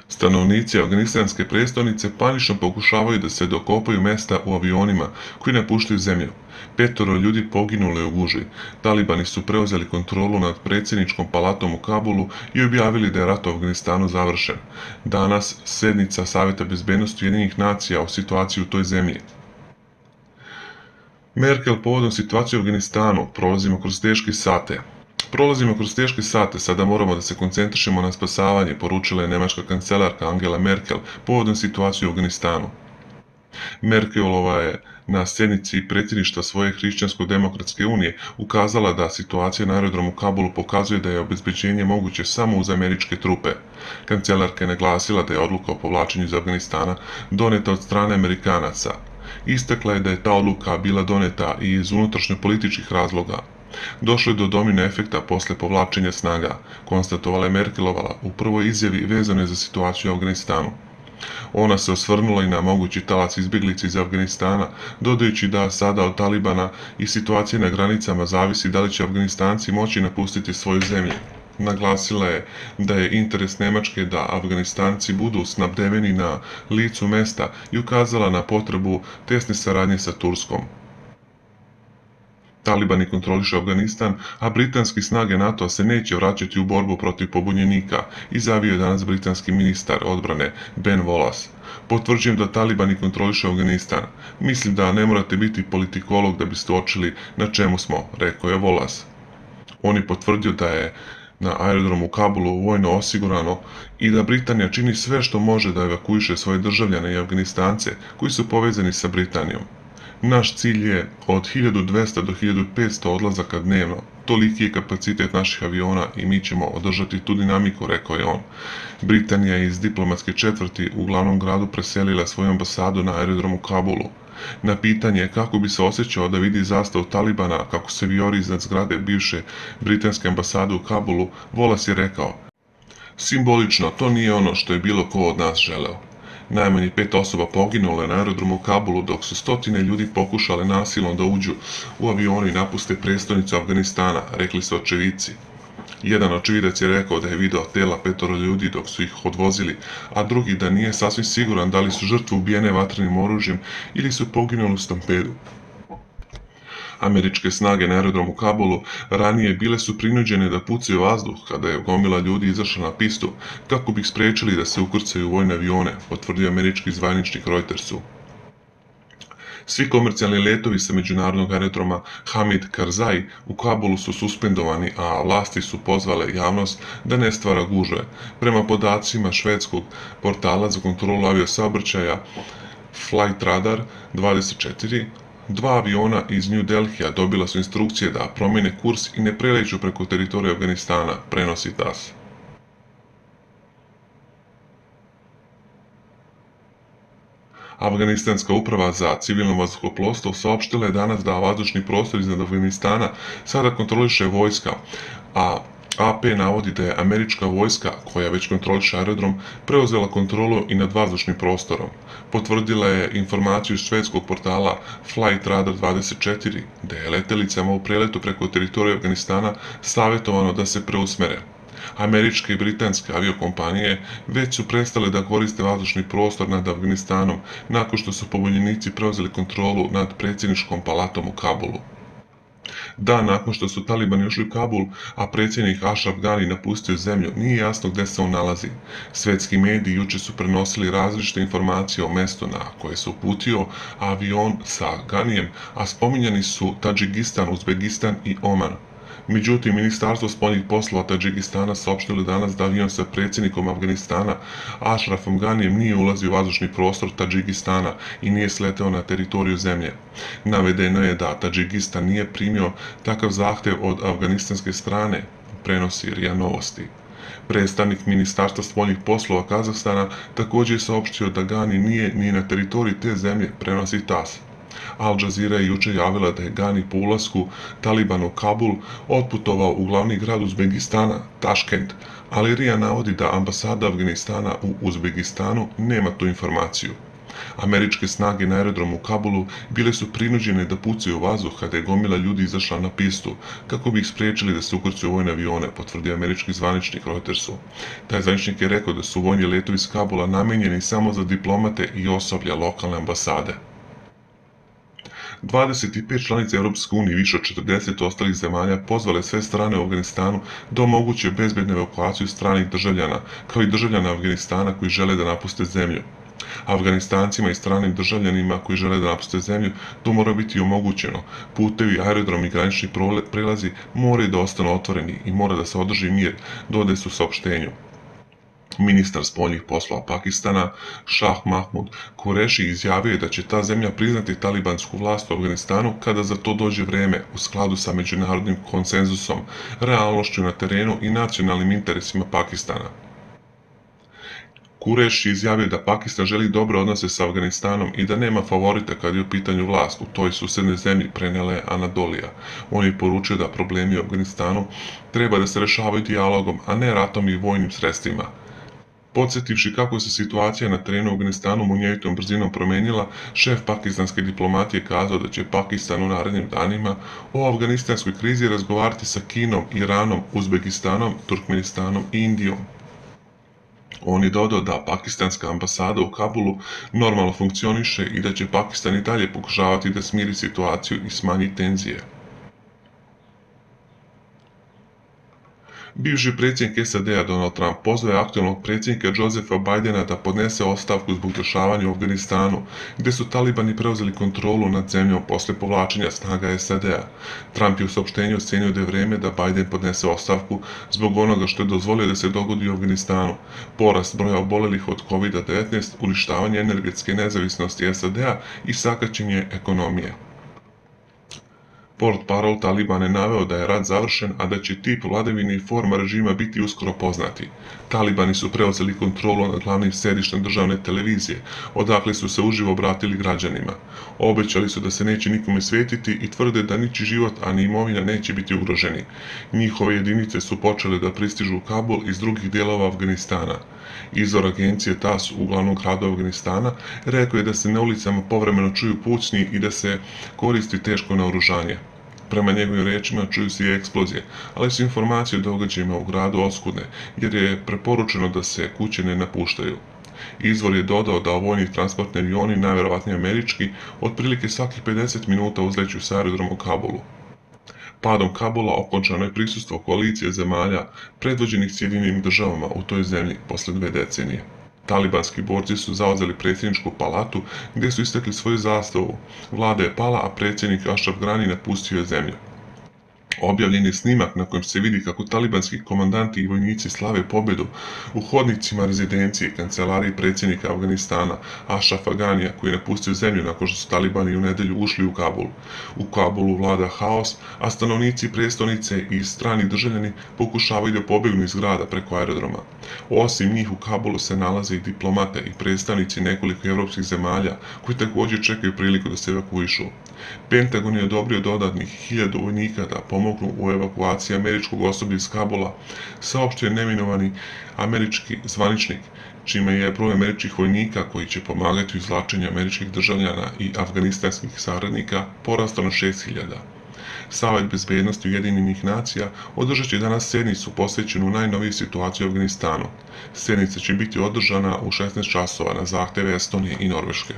Stanovnici afganistanske prestonice panično pokušavaju da se dokopaju mesta u avionima koji napuštaju zemlju. 5 ljudi poginulo je u gužvi. Talibani su preuzeli kontrolu nad predsjedničkom palatom u Kabulu i objavili da je rat u Afganistanu završen. Danas sednica Saveta bezbednosti Ujedinjenih nacija o situaciji u toj zemlji. Merkel povodom situacije u Afganistanu: prolazimo kroz teške sate. Prolazimo kroz teške sate, sada moramo da se koncentrišemo na spasavanje, poručila je nemačka kancelarka Angela Merkel povodom situacije u Afganistanu. Merkelova je na sjednici predsjedništva svoje Hrišćansko-demokratske unije ukazala da situacija na aerodromu u Kabulu pokazuje da je obezbeđenje moguće samo uz američke trupe. Kancelarka je naglasila da je odluka o povlačenju iz Afganistana doneta od strane Amerikanaca. Istakla je da je ta odluka bila doneta i iz unutrašnjopolitičkih razloga. Došlo je do domino efekta posle povlačenja snaga, konstatovala je Merkelova u prvoj izjavi vezane za situaciju u Afganistanu. Ona se osvrnula i na mogući talac izbjeglica iz Afganistana, dodajući da sada od Talibana i situacije na granicama zavisi da li će Afganistanci moći napustiti svoju zemlju. Naglasila je da je interes Nemačke da Afganistanci budu snabdeveni na licu mesta i ukazala na potrebu tesne saradnje sa Turskom. Talibani kontrolišu Afganistan, a britanski snage NATO-a se neće vraćati u borbu protiv pobunjenika, izjavio je danas britanski ministar odbrane Ben Wallace. Potvrđujem da Talibani kontrolišu Afganistan. Mislim da ne morate biti politikolog da biste uočili na čemu smo, rekao je Wallace. On je potvrdio da je na aerodromu u Kabulu vojno osigurano i da Britanija čini sve što može da evakuiše svoje državljane i Afganistance koji su povezani sa Britanijom. Naš cilj je od 1200 do 1500 odlazaka dnevno. Toliki je kapacitet naših aviona i mi ćemo održati tu dinamiku, rekao je on. Britanija je iz diplomatske četvrti u glavnom gradu preselila svoju ambasadu na aerodromu Kabulu. Na pitanje kako bi se osjećao da vidi zastavu Talibana kako se vijori iznad zgrade bivše britanske ambasade u Kabulu, Wallace je rekao: simbolično, to nije ono što je bilo ko od nas želeo. Najmanje 5 osoba poginulo je na aerodromu u Kabulu, dok su stotine ljudi pokušale nasilno da uđu u avione i napuste prestonicu Afganistana, rekli su očevici. Jedan očevidac je rekao da je video tela 5 ljudi dok su ih odvozili, a drugi da nije sasvim siguran da li su žrtve ubijene vatrenim oružjem ili su poginuli u stampedu. Američke snage na aerodromu u Kabulu ranije bile su prinuđene da pucaju vazduh kada je gomila ljudi izašla na pistu kako bi ih sprečili da se ukrcaju u vojne avione, potvrdio američki zvaničnik Reutersu. Svi komercijalni letovi sa međunarodnog aerodroma Hamid Karzai u Kabulu su suspendovani, a vlasti su pozvale javnost da ne stvara gužve. Prema podacima švedskog portala za kontrolu aviosaobraćaja Flightradar 24, 2 aviona iz New Delhija dobila su instrukcije da promijene kurs i ne preleću preko teritorija Afganistana, prenosi TASS. Afganistanska uprava za civilno vazduhoplovstvo saopštila je danas da vazdušni prostor iznad Afganistana sada kontroliše vojska, a AP navodi da je američka vojska, koja već kontroliše aerodrom, preuzela kontrolu i nad vazdušnim prostorom. Potvrdila je informaciju iz švedskog portala Flightradar 24, da je letelicama u preletu preko teritorija Afganistana savjetovano da se preusmere. Američke i britanske aviokompanije već su prestale da koriste vazdušni prostor nad Afganistanom nakon što su pobunjenici preuzeli kontrolu nad predsjedničkom palatom u Kabulu. Dan nakon što su Talibani ušli u Kabul, a predsjednik Ashraf Ghani napustio zemlju, nije jasno gde se on nalazi. Svetski mediji juče su prenosili različite informacije o mestu na koje se uputio avion sa Ghanijem, a spominjani su Tadžikistan, Uzbekistan i Oman. Međutim, Ministarstvo spoljnih poslova Tadžikistana saopštilo danas da avion sa predsjednikom Afganistana Ashrafom Ghanijem nije ulazio u vazdušni prostor Tadžikistana i nije sleteo na teritoriju zemlje. Navedeno je da Tadžikistan nije primio takav zahtev od afganistanske strane, prenosi RIA Novosti. Predstavnik Ministarstva spoljnih poslova Kazahstana također je saopštio da Ghani nije ni na teritoriji te zemlje, prenosi TASS. Al Jazeera je juče javila da je Ghani po ulasku Talibana u Kabul otputovao u glavni grad Uzbekistana, Taškent, ali RIA navodi da ambasada Afganistana u Uzbekistanu nema tu informaciju. Američke snage na aerodromu u Kabulu bile su prinuđene da pucaju u vazduh kada je gomila ljudi izašla na pistu, kako bi ih spriječili da se ukrcaju u vojne avione, potvrdio američki zvaničnik Reutersu. Taj zvaničnik je rekao da su vojni letovi iz Kabula namenjeni samo za diplomate i osoblja lokalne ambasade. 25 članica Europske unije i više od 40 ostalih zemalja pozvale sve strane u Afganistanu da omoguće bezbednu evakuaciju stranih državljana, kao i državljana Afganistana koji žele da napuste zemlju. Afganistancima i stranim državljanima koji žele da napuste zemlju to mora biti omogućeno. Putevi, aerodromi i granični prelazi moraju da ostanu otvoreni i mora da se održi mir, dodaje se u saopštenju. Ministar spoljnih poslova Pakistana, Shah Mahmud Qureshi, izjavio je da će ta zemlja priznati talibansku vlast u Afganistanu kada za to dođe vreme, u skladu sa međunarodnim konsenzusom, realnošću na terenu i nacionalnim interesima Pakistana. Qureshi izjavio da Pakistan želi dobre odnose sa Afganistanom i da nema favorita kad je u pitanju vlast u toj susednoj zemlji, prenela je Anadolija. On je poručio da problemi u Afganistanu treba da se rešavaju dijalogom, a ne ratom i vojnim sredstvima. Podsjetivši kako se situacija na terenu u Afganistanu munjevitom brzinom promenila, šef pakistanske diplomatije kazao da će Pakistan u narednim danima o afganistanskoj krizi razgovarati sa Kinom, Iranom, Uzbekistanom, Turkmenistanom i Indijom. On je dodao da pakistanska ambasada u Kabulu normalno funkcioniše i da će Pakistan i dalje pokušavati da smiri situaciju i smanji tenzije. Bivši predsjednik SAD-a Donald Trump pozvao je aktualnog predsjednika Josepha Bidena da podnese ostavku zbog dešavanja u Afganistanu, gde su talibani preuzeli kontrolu nad zemljom posle povlačenja snaga SAD-a. Trump je u saopštenju ocenio da je vreme da Biden podnese ostavku zbog onoga što je dozvolio da se dogodi u Afganistanu: porast broja obolelih od COVID-19, uništavanje energetske nezavisnosti SAD-a i sakaćenje ekonomije. Portparol Talibana je naveo da je rat završen, a da će tip vladavine i forma režima biti uskoro poznati. Talibani su preuzeli kontrolu nad glavnim sedištem državne televizije, odakle su se uživo obratili građanima. Obećali su da se neće nikome svetiti i tvrde da ničiji život, a ni imovina neće biti ugroženi. Njihove jedinice su počele da pristižu u Kabul iz drugih delova Afganistana. Izvor agencije TASS u glavnom gradu Afganistana rekao je da se na ulicama povremeno čuju pucnji i da se koristi teško naoružanje. Prema njegovim rečima čuju se i eksplozije, ali su informacije o događajima u gradu oskudne, jer je preporučeno da se kuće ne napuštaju. Izvor je dodao da vojni transportni avioni, najverovatnije američki, otprilike svakih 50 minuta uzleću sa aerodroma u Kabulu. Padom Kabula okončano je prisustvo koalicije zemalja predvođenih Sjedinjenim državama u toj zemlji posle 2 decenije. Talibanski borci su zauzeli predsjedničku palatu gdje su istakli svoju zastavu. Vlada je pala, a predsjednik Ashraf Ghani napustio je zemlju. Objavljen je snimak na kojem se vidi kako talibanski komandanti i vojnici slave pobedu u hodnicima rezidencije i kancelariji predsjednika Afganistana Ashrafa Ghanija, koji je napustio zemlju nakon što su talibani u nedelju ušli u Kabul. U Kabulu vlada haos, a stanovnici prestonice i strani državljani pokušavaju da pobegnu iz grada preko aerodroma. Osim njih u Kabulu se nalaze i diplomate i predstavnici nekoliko evropskih zemalja koji također čekaju priliku da se evakuišu. Pentagon je odobrio dodatnih 1000 vojnika da pomognu u evakuaciji američkog osoblja iz Kabula, saopštio je neminovani američki zvaničnik, čime je broj američkih vojnika koji će pomagati u izvlačenju američkih državljana i afganistanskih saradnika porastao na 6000. Savet bezbednosti Ujedinjenih nacija održat će danas sednicu posvećenu najnovijoj situaciji u Afganistanu. Sednica će biti održana u 16 časova na zahteve Estonije i Norveške.